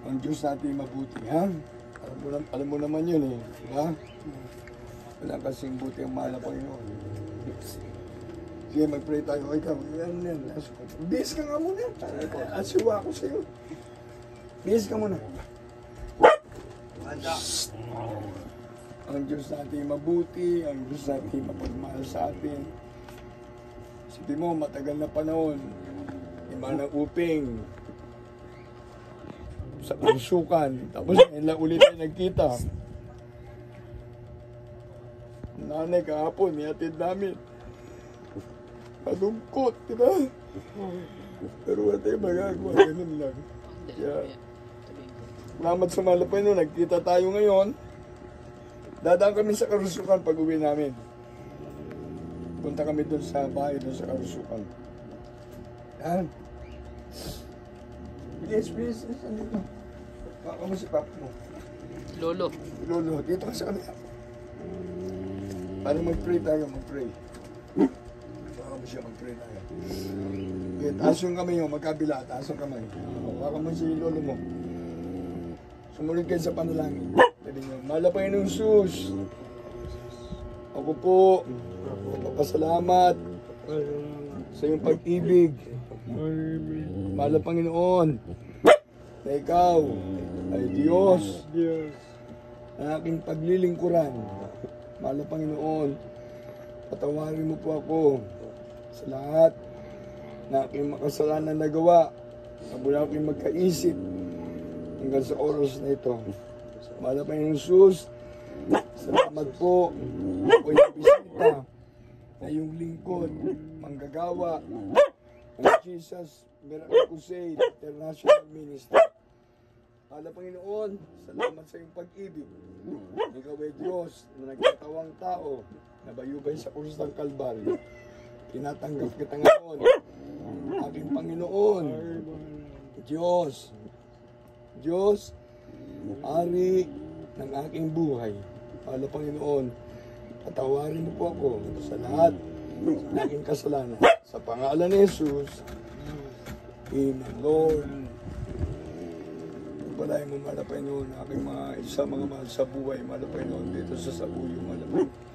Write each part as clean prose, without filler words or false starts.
Ang Diyos natin mabuti, ha? Alam mo naman yun, eh. Diba? Wala kasing buti ang mahal na Panginoon. Sige, mag-pray tayo. Ikaw, yan. Bihis ka nga muna. Asiwa ako sa'yo. Bihis ka muna. Ang Diyos natin mabuti, ang Diyos natin mapagmahal sa atin. Sabi mo, matagal na panahon, lima ng uping, sa kursukan, tapos ngayon lang ulit ay nagkita. Nanay kahapon, niatid namin. Malungkot, di ba? Pero wala tayong magagawa, ganun lang. Kaya, salamat sa mahal na Panginoon, nagkita tayo ngayon. Dadaan kami sa karusukan pag uwi namin. Punta kami doon sa bahay, doon sa karusukan. Yan. Please, andito. Baka mo si Papa mo. Lolo. Lolo, dito ka sa kanila. Paano mag-pray tayo, mag-pray. Baka mo siya mag-pray tayo. Okay, taas yung kamay mo, magkabila, taas yung kamay. Baka mo si Lolo mo. Sumunod kayo sa panalangin. Sabi niyo, mahal na Panginoong Sus. Ako po, papasalamat sa iyong pag-ibig. Mahal na Panginoon, na ikaw ay Diyos na aking paglilingkuran. Mahal na Panginoon, patawarin mo po ako sa lahat na aking makasalanan na gawa na mula aking magkaisip hanggang sa oras na ito. Mahal na Panginoon Jesus, salamat po ako yung bisita na yung lingkod, manggagawa ng Jesus Miracle Crusade International Ministry. Mahal na Panginoon, salamat sa iyong pag-ibig. Ikaw ay Diyos na nagkatawang tao na bayubay sa krus ng Kalbaryo. Tinatanggap kita ngayon, aking Panginoon, Diyos, Ari ng aking buhay. Mahal na Panginoon, patawarin mo po ako sa lahat ng aking kasalanan. Sa pangalan ni Jesus, Amen. Lord, pagpalain mo, mahal na Panginoon, aking mga mahal sa buhay, mahal na Panginoon, dito sa Sabuyo, mahal na Panginoon.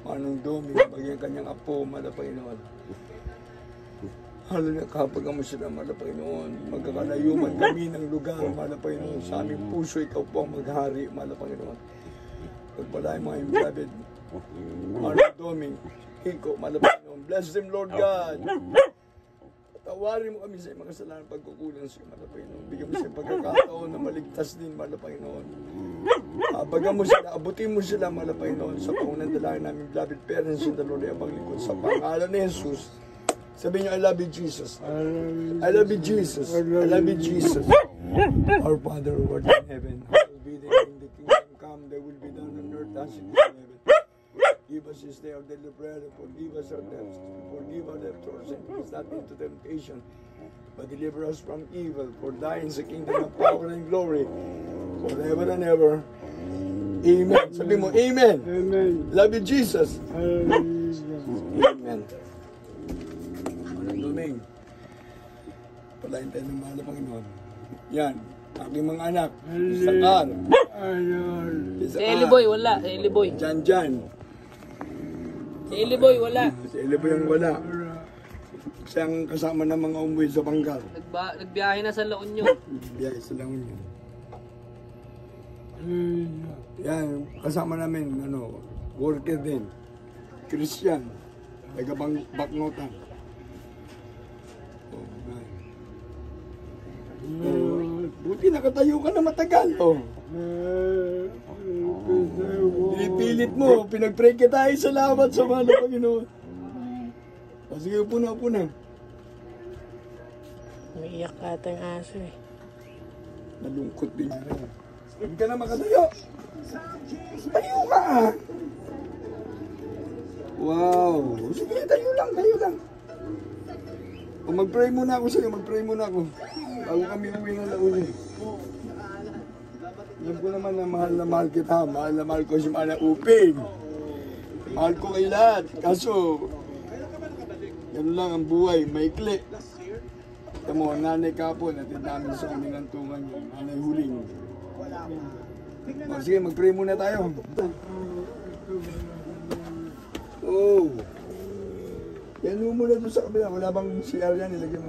Manong Domi, maging kanyang apo, mahal na Panginoon. Halo na kapag mo sila, mahal na Panginoon, magkakalayo man kami ng lugar, mahal na Panginoon, sa aming puso, ikaw po ang maghari, mahal na Panginoon. Pagpalain mo ang beloved, Manong Domi, Iko, mahal na Panginoon, bless them, Lord God. Tawarin mo kami sa mga kasalanan pagkukulang sa mahal na Panginoon. Bigyan mo siya pagkakataon na maligtas din, mahal na Panginoon. Bagan mo sila, abutin mo sila, mahal na Panginoon, sa pangunang dalangin namin, beloved parents in the Lord, ay abang likod sa pangalan ni Jesus. Sabi niyo, I love you, Jesus. I love you, Jesus. I love you, Jesus. Our Father who art in heaven, hallowed be thy name, the kingdom come, thy will be done on earth as it is in heaven. Give us this day our daily bread, and forgive us our debts, forgive our debtors, and lead us not into temptation, but deliver us from evil. For thine is the kingdom of power and glory, forever and ever. Amen. Sabi mo, Amen. Amen. Love you, Jesus. Hallelujah. Amen. Domingo. Palain tayo ng mahal na Panginoon. Yan. Aking mga anak. Sakar. Si Eliboy, wala. Si Eliboy. Jan. Si Eliboy, wala. Si Eliboy ang wala. Siyang kasama ng mga umuwi sa Bangkal. Nagbiyahe na sa La Union. Biyahe sa La Union. Yan. Kasama namin, worker din. Christian. Taga-Baknotan. Buti nakatayo ka na matagal. Pinipilit mo, pinag-pray kita, ay salamat sa mahal na Panginoon. Sige, upo na. Umiiyak ka ata yung aso eh. Nalungkot din yun. Hindi ka na makatayo. Tayo ka. Wow. Sige, tayo lang. O mag-pray muna ako sa'yo, bago kami uwi ng La Union. Alam ko naman na mahal kita, mahal ko si Mana Uping. Mahal ko kay lahat, kaso, ganun lang ang buhay, maikli. Ito mo, nanay kapon, natin namin sa uminantungan niya. Nanay huling. O, sige, mag-pray muna tayo. Oh. Yan mo muna doon sa kabila. Wala bang CR yan, ilagay mo.